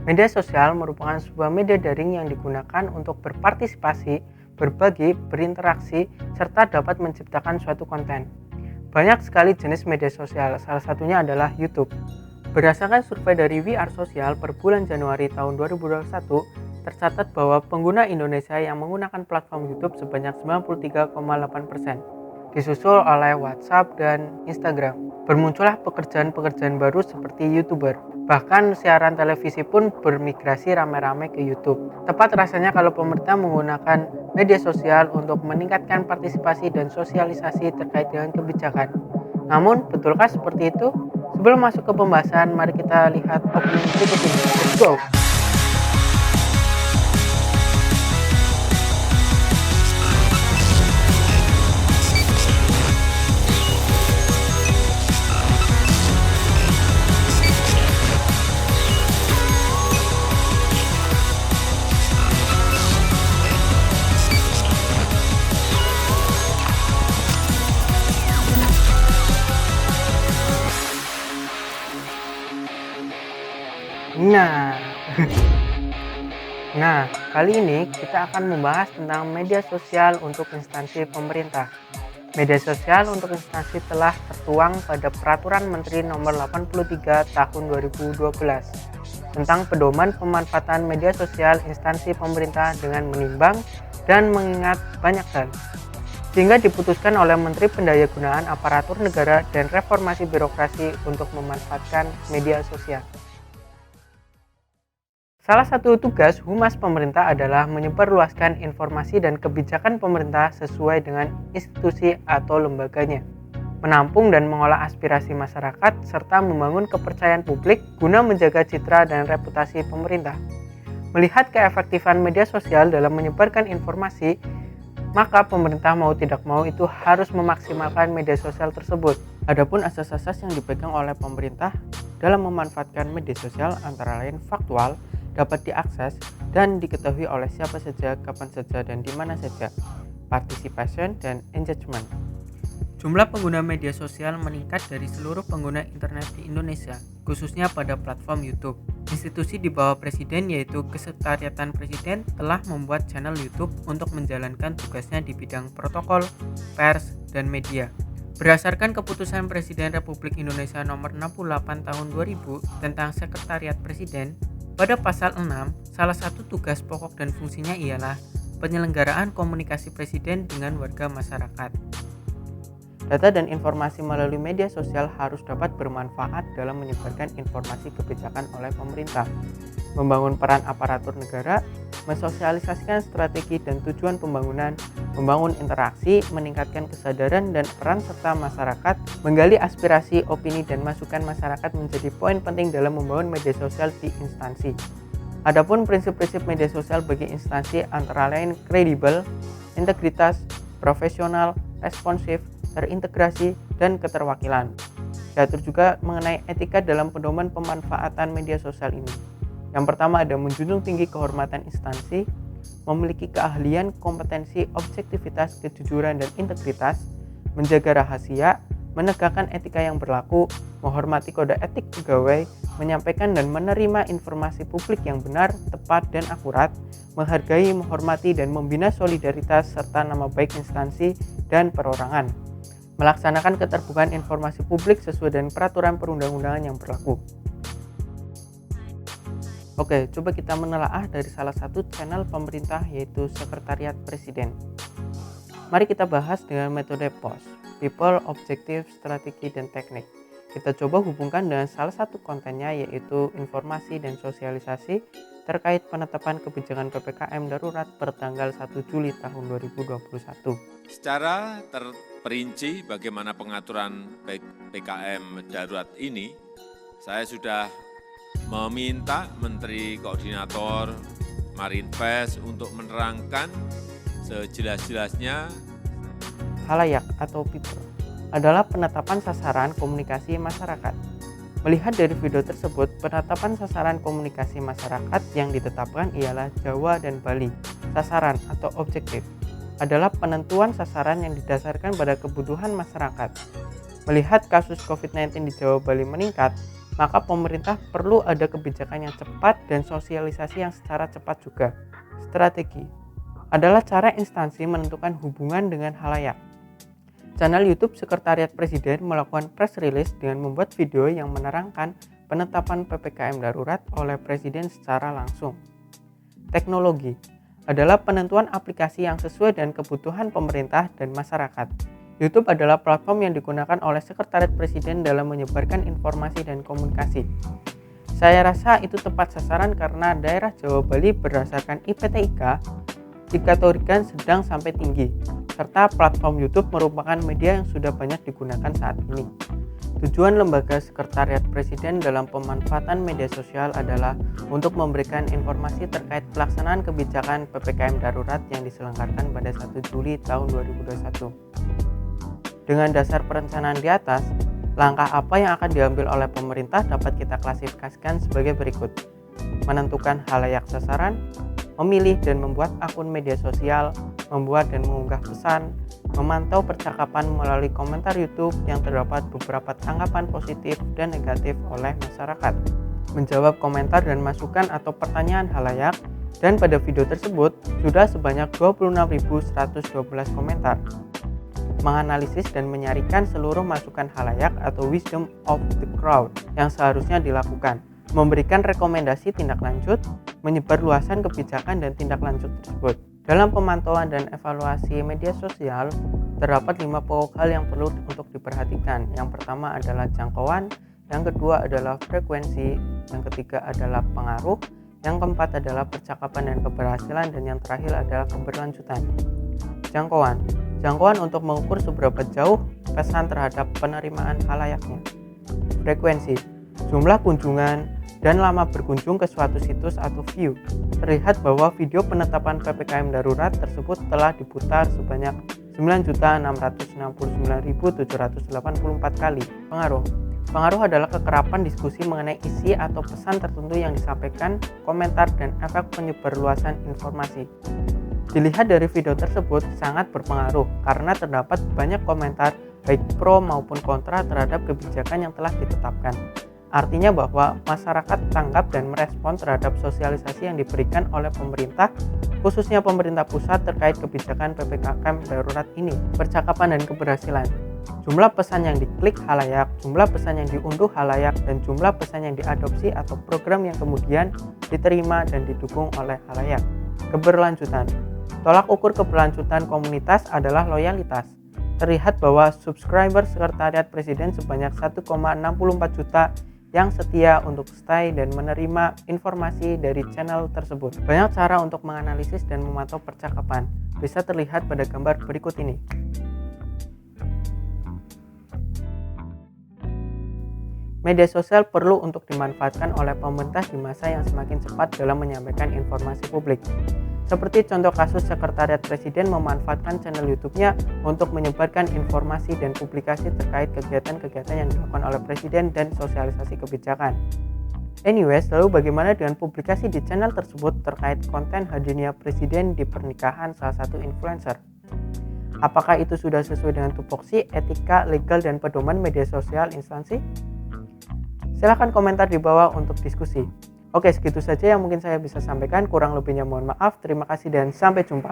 Media sosial merupakan sebuah media daring yang digunakan untuk berpartisipasi, berbagi, berinteraksi, serta dapat menciptakan suatu konten. Banyak sekali jenis media sosial, salah satunya adalah YouTube. Berdasarkan survei dari We Are Social per bulan Januari tahun 2021, tercatat bahwa pengguna Indonesia yang menggunakan platform YouTube sebanyak 93,8%, disusul oleh WhatsApp dan Instagram. Bermuncullah pekerjaan-pekerjaan baru seperti YouTuber. Bahkan siaran televisi pun bermigrasi rame-rame ke YouTube. Tepat rasanya kalau pemerintah menggunakan media sosial untuk meningkatkan partisipasi dan sosialisasi terkait dengan kebijakan. Namun, betulkah seperti itu? Sebelum masuk ke pembahasan, mari kita lihat opini berikut ini. Let's go! Nah, kali ini kita akan membahas tentang media sosial untuk instansi pemerintah. Media sosial untuk instansi telah tertuang pada Peraturan Menteri Nomor 83 Tahun 2012 tentang pedoman pemanfaatan media sosial instansi pemerintah dengan menimbang dan mengingat banyak hal, sehingga diputuskan oleh Menteri Pendayagunaan Aparatur Negara dan Reformasi Birokrasi untuk memanfaatkan media sosial. Salah satu tugas humas pemerintah adalah menyebarluaskan informasi dan kebijakan pemerintah sesuai dengan institusi atau lembaganya, menampung dan mengolah aspirasi masyarakat, serta membangun kepercayaan publik guna menjaga citra dan reputasi pemerintah. Melihat keefektifan media sosial dalam menyebarkan informasi, maka pemerintah mau tidak mau itu harus memaksimalkan media sosial tersebut. Adapun asas-asas yang dipegang oleh pemerintah dalam memanfaatkan media sosial antara lain faktual, dapat diakses dan diketahui oleh siapa saja, kapan saja, dan di mana saja. Participation dan engagement. Jumlah pengguna media sosial meningkat dari seluruh pengguna internet di Indonesia, khususnya pada platform YouTube. Institusi di bawah Presiden yaitu Kesekretariatan Presiden telah membuat channel YouTube untuk menjalankan tugasnya di bidang protokol, pers, dan media. Berdasarkan keputusan Presiden Republik Indonesia Nomor 68 Tahun 2000 tentang Sekretariat Presiden, pada pasal 6, salah satu tugas pokok dan fungsinya ialah penyelenggaraan komunikasi Presiden dengan warga masyarakat. Data dan informasi melalui media sosial harus dapat bermanfaat dalam menyebarkan informasi kebijakan oleh pemerintah, membangun peran aparatur negara, mensosialisasikan strategi dan tujuan pembangunan, membangun interaksi, meningkatkan kesadaran dan peran serta masyarakat, menggali aspirasi, opini, dan masukan masyarakat menjadi poin penting dalam membangun media sosial di instansi. Adapun prinsip-prinsip media sosial bagi instansi antara lain kredibel, integritas, profesional, responsif, terintegrasi, dan keterwakilan. Diatur juga mengenai etika dalam pedoman pemanfaatan media sosial ini. Yang pertama ada menjunjung tinggi kehormatan instansi, memiliki keahlian, kompetensi, objektivitas, kejujuran, dan integritas, menjaga rahasia, menegakkan etika yang berlaku, menghormati kode etik pegawai, menyampaikan dan menerima informasi publik yang benar, tepat, dan akurat, menghargai, menghormati, dan membina solidaritas serta nama baik instansi dan perorangan, melaksanakan keterbukaan informasi publik sesuai dengan peraturan perundang-undangan yang berlaku. Oke, coba kita menelaah dari salah satu channel pemerintah yaitu Sekretariat Presiden. Mari kita bahas dengan metode POS, People, Objective, Strategi, dan Teknik. Kita coba hubungkan dengan salah satu kontennya yaitu informasi dan sosialisasi terkait penetapan kebijakan PPKM darurat per tanggal 1 Juli tahun 2021. Secara terperinci bagaimana pengaturan PPKM darurat ini, saya sudah meminta Menteri Koordinator Marinvest untuk menerangkan sejelas-jelasnya. Khalayak atau people adalah penetapan sasaran komunikasi masyarakat. Melihat dari video tersebut, penetapan sasaran komunikasi masyarakat yang ditetapkan ialah Jawa dan Bali. Sasaran atau objektif adalah penentuan sasaran yang didasarkan pada kebutuhan masyarakat. Melihat kasus COVID-19 di Jawa Bali meningkat, maka pemerintah perlu ada kebijakan yang cepat dan sosialisasi yang secara cepat juga. Strategi adalah cara instansi menentukan hubungan dengan khalayak. Channel YouTube Sekretariat Presiden melakukan press release dengan membuat video yang menerangkan penetapan PPKM darurat oleh Presiden secara langsung. Teknologi adalah penentuan aplikasi yang sesuai dengan kebutuhan pemerintah dan masyarakat. YouTube adalah platform yang digunakan oleh Sekretariat Presiden dalam menyebarkan informasi dan komunikasi. Saya rasa itu tepat sasaran karena daerah Jawa Bali berdasarkan IPTIK dikategorikan sedang sampai tinggi, serta platform YouTube merupakan media yang sudah banyak digunakan saat ini. Tujuan lembaga Sekretariat Presiden dalam pemanfaatan media sosial adalah untuk memberikan informasi terkait pelaksanaan kebijakan PPKM darurat yang diselenggarakan pada 1 Juli tahun 2021. Dengan dasar perencanaan di atas, langkah apa yang akan diambil oleh pemerintah dapat kita klasifikasikan sebagai berikut. Menentukan khalayak sasaran, memilih dan membuat akun media sosial, membuat dan mengunggah pesan, memantau percakapan melalui komentar YouTube yang terdapat beberapa tanggapan positif dan negatif oleh masyarakat, menjawab komentar dan masukan atau pertanyaan khalayak, dan pada video tersebut sudah sebanyak 26.112 komentar. Menganalisis dan menyaringkan seluruh masukan khalayak atau wisdom of the crowd yang seharusnya dilakukan, memberikan rekomendasi tindak lanjut, menyebarluaskan kebijakan dan tindak lanjut tersebut. Dalam pemantauan dan evaluasi media sosial, terdapat 5 pokok hal yang perlu untuk diperhatikan. Yang pertama adalah jangkauan, yang kedua adalah frekuensi, yang ketiga adalah pengaruh, yang keempat adalah percakapan dan keberhasilan, dan yang terakhir adalah keberlanjutan. Jangkauan untuk mengukur seberapa jauh pesan terhadap penerimaan khalayaknya. Frekuensi, jumlah kunjungan dan lama berkunjung ke suatu situs atau view. Terlihat bahwa video penetapan PPKM darurat tersebut telah diputar sebanyak 9.669.784 kali. Pengaruh adalah kekerapan diskusi mengenai isi atau pesan tertentu yang disampaikan, komentar, dan efek penyebarluasan informasi. Dilihat dari video tersebut sangat berpengaruh karena terdapat banyak komentar baik pro maupun kontra terhadap kebijakan yang telah ditetapkan. Artinya bahwa masyarakat tanggap dan merespon terhadap sosialisasi yang diberikan oleh pemerintah, khususnya pemerintah pusat terkait kebijakan PPKM darurat ini. Percakapan dan keberhasilan. Jumlah pesan yang diklik khalayak, jumlah pesan yang diunduh khalayak, dan jumlah pesan yang diadopsi atau program yang kemudian diterima dan didukung oleh khalayak. Keberlanjutan. Tolak ukur keberlanjutan komunitas adalah loyalitas. Terlihat bahwa subscriber Sekretariat Presiden sebanyak 1,64 juta yang setia untuk stay dan menerima informasi dari channel tersebut. Banyak cara untuk menganalisis dan memantau percakapan. Bisa terlihat pada gambar berikut ini. Media sosial perlu untuk dimanfaatkan oleh pemerintah di masa yang semakin cepat dalam menyampaikan informasi publik. Seperti contoh kasus Sekretariat Presiden memanfaatkan channel YouTube-nya untuk menyebarkan informasi dan publikasi terkait kegiatan-kegiatan yang dilakukan oleh Presiden dan sosialisasi kebijakan. Anyways, lalu bagaimana dengan publikasi di channel tersebut terkait konten hadirnya Presiden di pernikahan salah satu influencer? Apakah itu sudah sesuai dengan tupoksi, etika, legal, dan pedoman media sosial instansi? Silahkan komentar di bawah untuk diskusi. Oke, segitu saja yang mungkin saya bisa sampaikan. Kurang lebihnya mohon maaf. Terima kasih dan sampai jumpa.